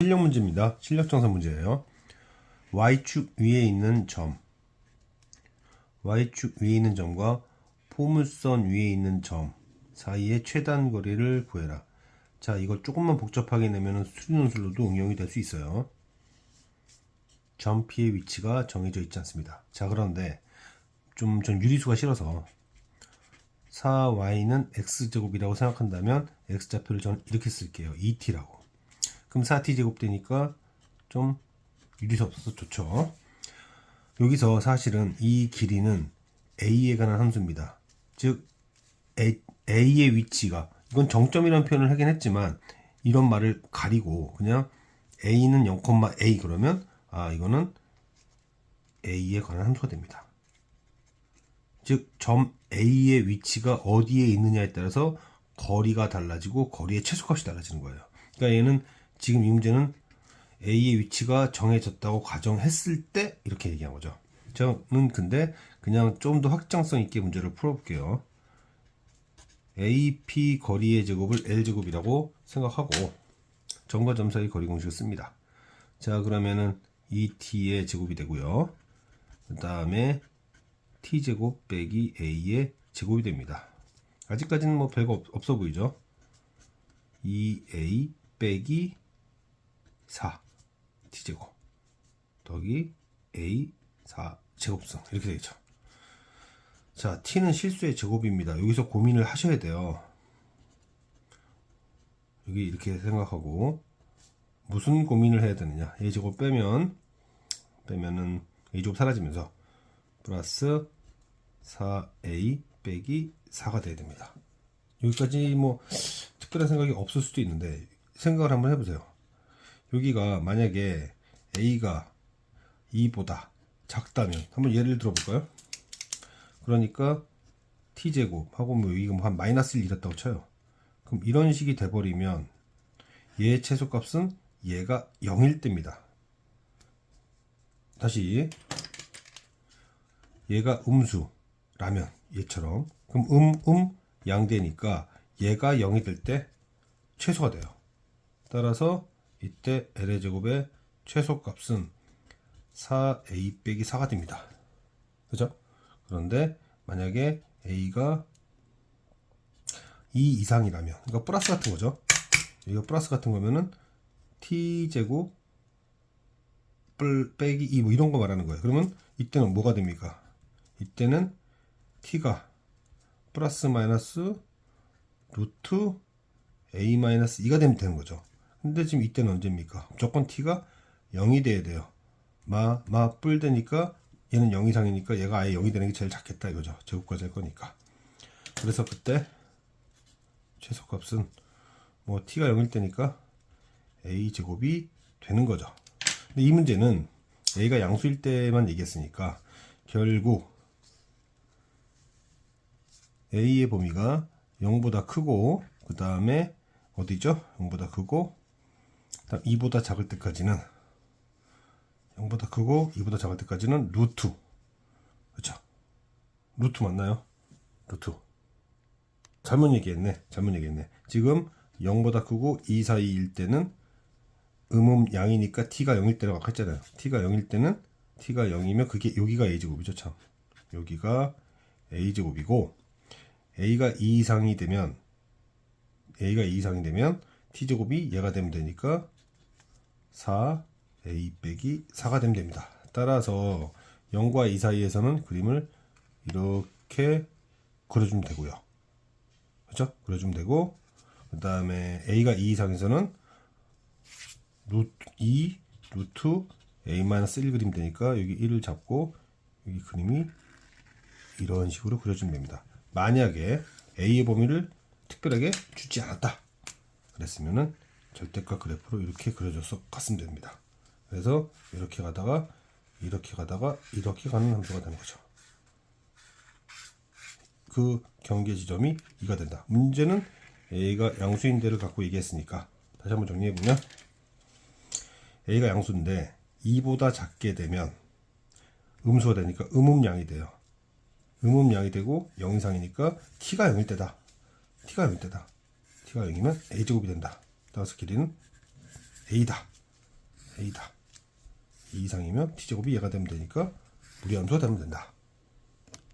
실력 문제입니다. 실력 정사 문제예요. y축 위에 있는 점, y축 위에 있는 점과 포물선 위에 있는 점 사이의 최단 거리를 구해라. 자, 이걸 조금만 복잡하게 내면 수리논술로도 응용이 될 수 있어요. 점 P의 위치가 정해져 있지 않습니다. 자, 그런데 전 유리수가 싫어서 4y는 x제곱이라고 생각한다면 x좌표를 저는 이렇게 쓸게요. 2t라고. 그럼 4t제곱 되니까 좀 유리수 없어서 좋죠. 여기서 사실은 이 길이는 a에 관한 함수입니다. 즉 a의 위치가, 이건 정점이라는 표현을 하긴 했지만 이런 말을 가리고 그냥 a는 0,a 그러면 이거는 a에 관한 함수가 됩니다. 즉 점 a의 위치가 어디에 있느냐에 따라서 거리가 달라지고 거리의 최소값이 달라지는 거예요. 그러니까 얘는 지금 이 문제는 a의 위치가 정해졌다고 가정했을 때 이렇게 얘기한 거죠. 저는 근데 그냥 좀 더 확장성 있게 문제를 풀어볼게요. AP 거리의 제곱을 L제곱이라고 생각하고 점과 점 사이 거리 공식을 씁니다. 자, 그러면은 ET의 제곱이 되고요. 그 다음에 T제곱 빼기 A의 제곱이 됩니다. 아직까지는 뭐 별거 없어 보이죠? 2A 빼기 4 T제곱 더하기 A 4 제곱성 이렇게 되겠죠. 자, T는 실수의 제곱입니다. 여기서 고민을 하셔야 돼요. 여기 이렇게 생각하고 무슨 고민을 해야 되느냐. A제곱 빼면은 A제곱 사라지면서 플러스 4A 빼기 4가 돼야 됩니다. 여기까지 뭐 특별한 생각이 없을 수도 있는데 생각을 한번 해보세요. 여기가 만약에 A가 2보다 작다면 한번 예를 들어 볼까요? 그러니까 T제곱하고 뭐 여기가 한 마이너스 1 이랬다고 쳐요. 그럼 이런 식이 돼버리면 얘의 최소값은 얘가 0일 때입니다. 다시 얘가 음수라면 얘처럼 그럼 양대니까 얘가 0이 될 때 최소가 돼요. 따라서 이때 L의 제곱의 최소값은 4A 빼기 4가 됩니다. 그죠? 그런데 만약에 A가 2 이상이라면, 그러니까 플러스 같은 거죠. 이거 플러스 같은 거면은 T제곱 빼기 2 뭐 이런 거 말하는 거예요. 그러면 이때는 뭐가 됩니까? 이때는 T가 플러스 마이너스 루트 A 마이너스 2가 되면 되는 거죠. 근데 지금 이때는 언제입니까? 무조건 T가 0이 돼야 돼요. 뿔 되니까 얘는 0 이상이니까 얘가 아예 0이 되는 게 제일 작겠다 이거죠. 제곱까지 할 거니까. 그래서 그때 최소값은 뭐 T가 0일 때니까 A 제곱이 되는 거죠. 근데 이 문제는 A가 양수일 때만 얘기했으니까 결국 A의 범위가 0보다 크고 그 다음에 어디죠? 0보다 크고 그다음 2보다 작을 때까지는 0보다 크고 2보다 작을 때까지는 루트. 그렇죠? 루트 맞나요? 루트. 잘못 얘기했네. 지금 0보다 크고 2 사이일 때는 양이니까 T가 0일 때라고 아까 했잖아요. T가 0일 때는 T가 0이면 그게 여기가 A제곱이죠. 참. 여기가 A제곱이고 A가 2 이상이 되면 T제곱이 얘가 되면 되니까 4A 빼기 4가 되면 됩니다. 따라서 0과 2 사이에서는 그림을 이렇게 그려주면 되고요. 그렇죠? 그려주면 되고 그 다음에 A가 2 이상에서는 루트 A-1 그리면 되니까 여기 1을 잡고 여기 그림이 이런 식으로 그려주면 됩니다. 만약에 A의 범위를 특별하게 주지 않았다 그랬으면은 절대값 그래프로 이렇게 그려줘서 갔으면 됩니다. 그래서 이렇게 가다가 이렇게 가는 함수가 되는 거죠. 그 경계 지점이 2가 된다. 문제는 A가 양수인 데를 갖고 얘기했으니까 다시 한번 정리해보면 A가 양수인데 2보다 작게 되면 음수가 되니까 음음양이 돼요. 음음양이 되고 0 이상이니까 T가 0일 때다. T가 0이면 A제곱이 된다. 따라서 길이는 A다. a다. 2 이상이면 t제곱이 얘가 되면 되니까 무리함수가 되면 된다.